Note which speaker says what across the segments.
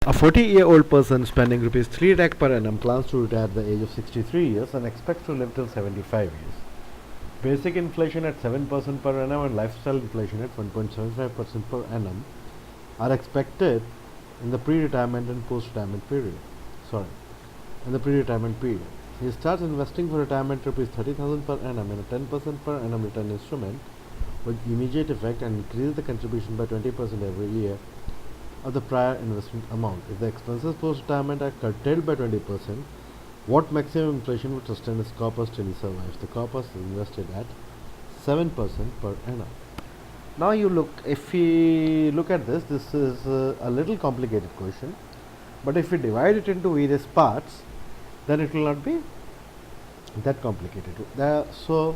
Speaker 1: A 40-year-old person spending rupees 3 lakh per annum plans to retire at the age of 63 years and expects to live till 75 years. Basic inflation at 7% per annum and lifestyle inflation at 1.75% per annum are expected in the pre-retirement and post-retirement period. In the pre-retirement period. He starts investing for retirement rupees 30,000 per annum in a 10% per annum return instrument with immediate effect and increase the contribution by 20% every year of the prior investment amount. If the expenses post-retirement are curtailed by 20%, what maximum inflation would sustain his corpus till he survives? The corpus is invested at 7% per annum. Now if we look at this, this is a little complicated question, but if we divide it into various parts, then it will not be that complicated. So,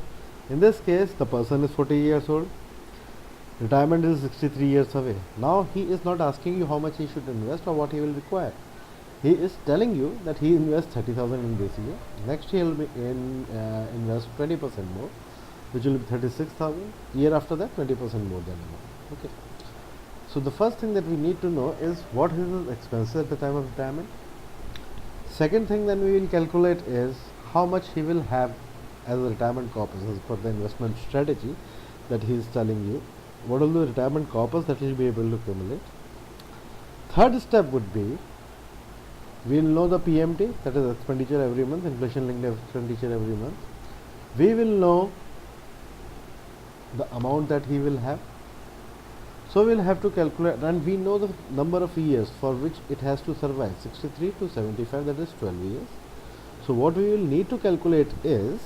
Speaker 1: in this case, the person is 40 years old, retirement is 63 years away. Now, he is not asking you how much he should invest or what he will require. He is telling you that he invests 30,000 in this year. Next year, he will invest 20% more, which will be 36,000. Year after that, 20% more than amount. Okay. So, the first thing that we need to know is what is his expenses at the time of retirement. Second thing then we will calculate is how much he will have as a retirement corpus as per the investment strategy that he is telling you. What will be the retirement corpus that he will be able to accumulate. Third step would be, we will know the PMT, that is expenditure every month, inflation linked expenditure every month. We will know the amount that he will have. So we will have to calculate, and we know the number of years for which it has to survive, 63 to 75, that is 12 years. So what we will need to calculate is,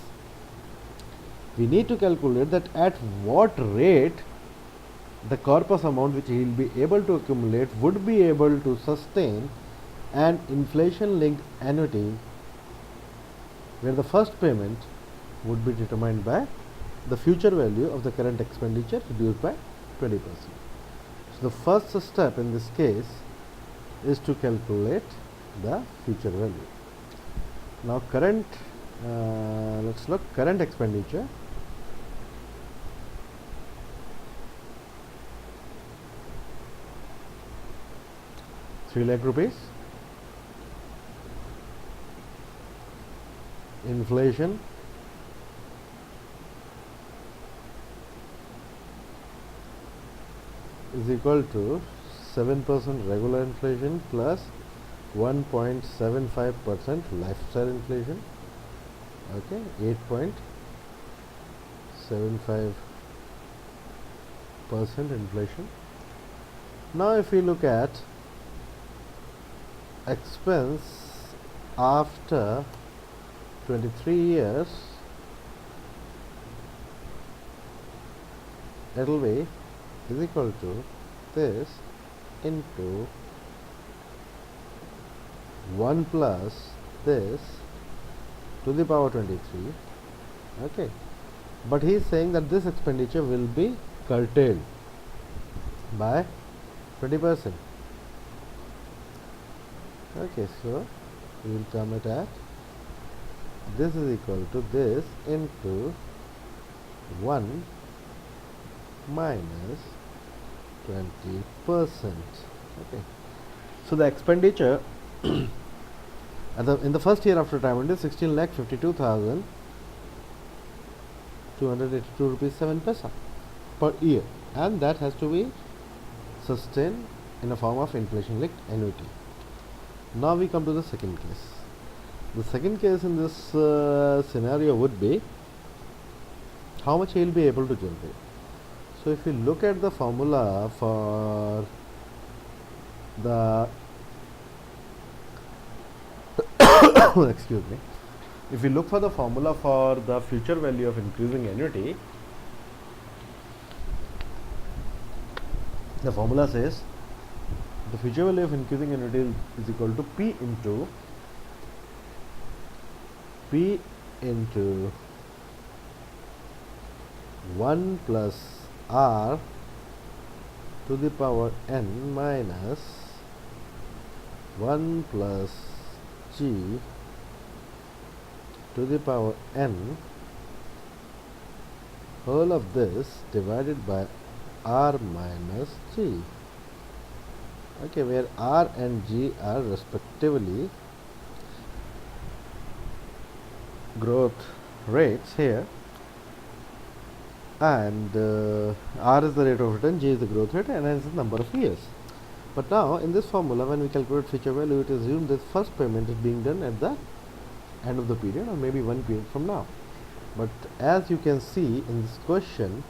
Speaker 1: we need to calculate that at what rate the corpus amount which he will be able to accumulate would be able to sustain an inflation linked annuity where the first payment would be determined by the future value of the current expenditure reduced by 20%. So the first step in this case is to calculate the future value. Now let's look current expenditure. ₹3 lakh. Inflation is equal to 7% regular inflation plus 1.75% lifestyle inflation. Okay, 8.75% inflation. Now if we look at expense after 23 years, it will be is equal to this into 1 plus this to the power 23. Okay, but he is saying that this expenditure will be curtailed by 20%. Okay, so we will come at this is equal to this into 1 minus 20%. Okay, so the expenditure in the first year after retirement is 16,52,282 rupees 7 paisa per year, and that has to be sustained in a form of inflation linked annuity. Now we come to the second case. The second case in this scenario would be how much he will be able to generate. So if you look at the formula for the excuse me, if we look for the formula for the future value of increasing annuity, the formula says the future value of increasing annuity is equal to P into 1 plus R to the power n minus 1 plus G to the power n, whole of this divided by R minus G. okay, where R and G are respectively growth rates here, and R is the rate of return, G is the growth rate, and N is the number of years. But now in this formula, when we calculate future value, it assumes that first payment is being done at the end of the period, or maybe one period from now. But as you can see in this question,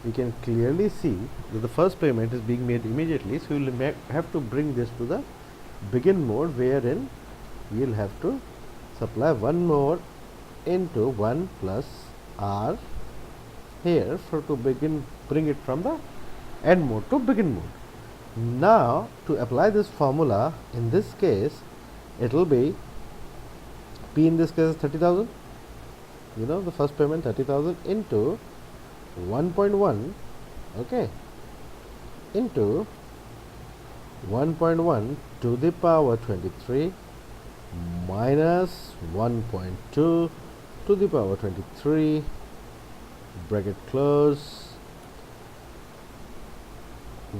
Speaker 1: we can clearly see that the first payment is being made immediately, so we will have to bring this to the begin mode, wherein we will have to supply one more into 1 plus R here for to bring it from the end mode to begin mode. Now to apply this formula, in this case it will be P in this case is 30,000, you know, the first payment 30,000 into 1.1, okay, into 1.1 to the power 23 minus 1.2 to the power 23, bracket close,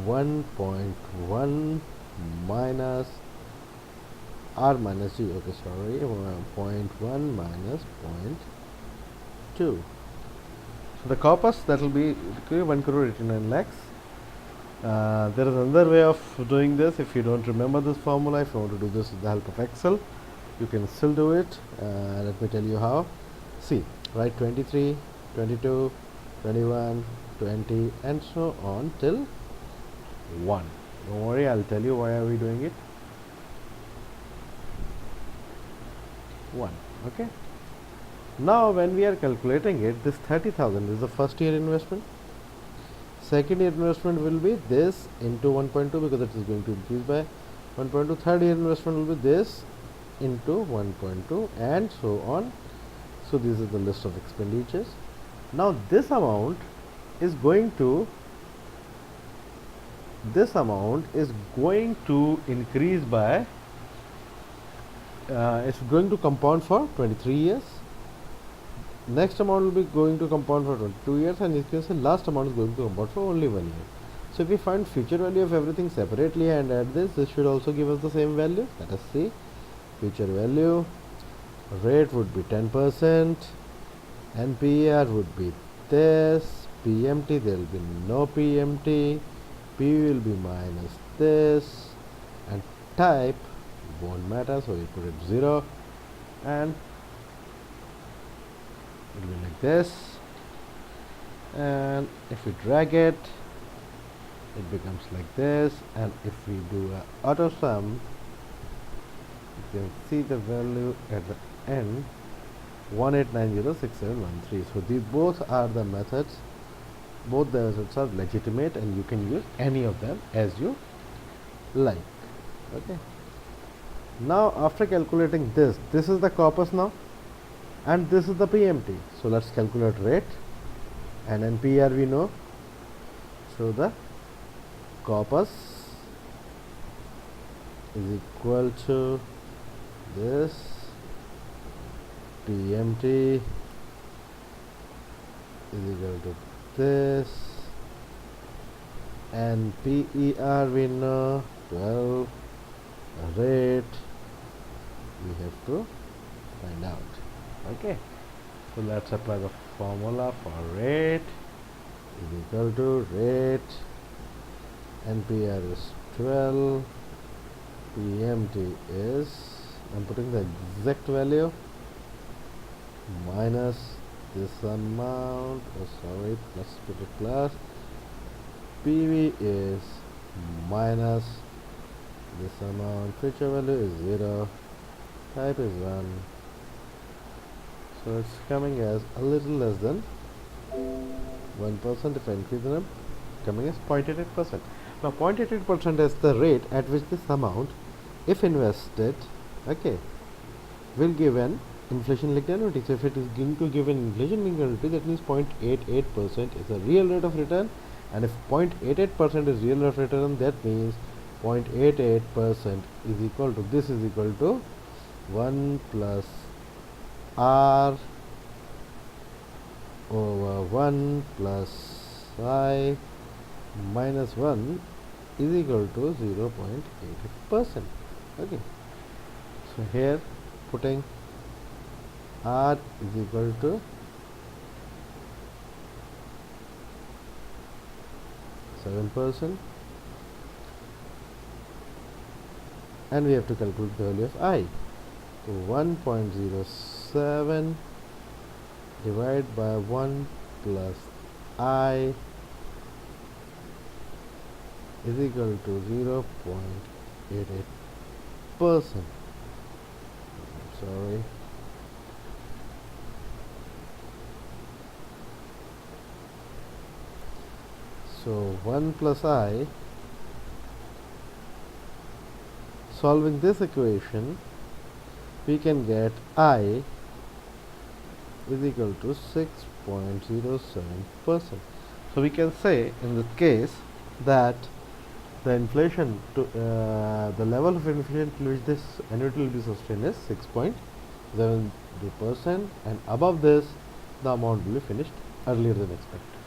Speaker 1: 1.1 minus R minus G, okay, sorry, 0.1 minus 0.2. So the corpus, that will be 1 crore 89 lakhs. There is another way of doing this. If you don't remember this formula, if you want to do this with the help of Excel, you can still do it. Let me tell you how. See, write 23, 22, 21, 20 and so on till 1. Don't worry, I'll tell you why are we doing it. 1, okay. Now when we are calculating it, this 30,000 is the first year investment. Second year investment will be this into 1.2 because it is going to increase by 1.2. Third year investment will be this into 1.2 and so on. So this is the list of expenditures. Now this amount is going to increase by it's going to compound for 23 years. Next amount will be going to compound for 22 years, and you can say last amount is going to compound for only 1 year. So if we find future value of everything separately and add this should also give us the same value. Let us see. Future value, rate would be 10%, NPER would be this, PMT there will be no PMT, P will be minus this, and type won't matter, so we put it 0, and it will be like this. And if we drag it, it becomes like this, and if we do a auto sum, you can see the value at the end 18906713. So these both are the methods, both the methods are legitimate, and you can use any of them as you like. Okay, now after calculating this is the corpus now, and this is the PMT. So let's calculate rate, and NPR we know. So the corpus is equal to this, PMT is equal to this, and PER we know 12, rate we have to find out. Okay, so let's apply the formula for rate is equal to rate, NPR is 12, PMT is, I'm putting the exact value, minus this amount, oh sorry, plus, put it plus, PV is minus this amount, future value is 0, type is 1, so it's coming as a little less than 1%. If I increase the number, coming as 0.88%. Now 0.88% is the rate at which this amount, if invested, okay, will give an inflation linked annuity. So if it is going to give an inflation linked annuity, that means 0.88% is the real rate of return, and if 0.88% is real rate of return, that means 0.88% is equal to, this is equal to 1 plus R over 1 plus I minus 1 is equal to 0.88%. Okay, so here putting R is equal to 7%, and we have to calculate the value of I. So 1.07 divided by 1 plus I is equal to 0.88%. Sorry. So 1 plus I, solving this equation, we can get I is equal to 6.07%. So we can say in this case that the inflation to the level of inflation to which this annuity will be sustained is 6.70%, and above this the amount will be finished earlier than expected.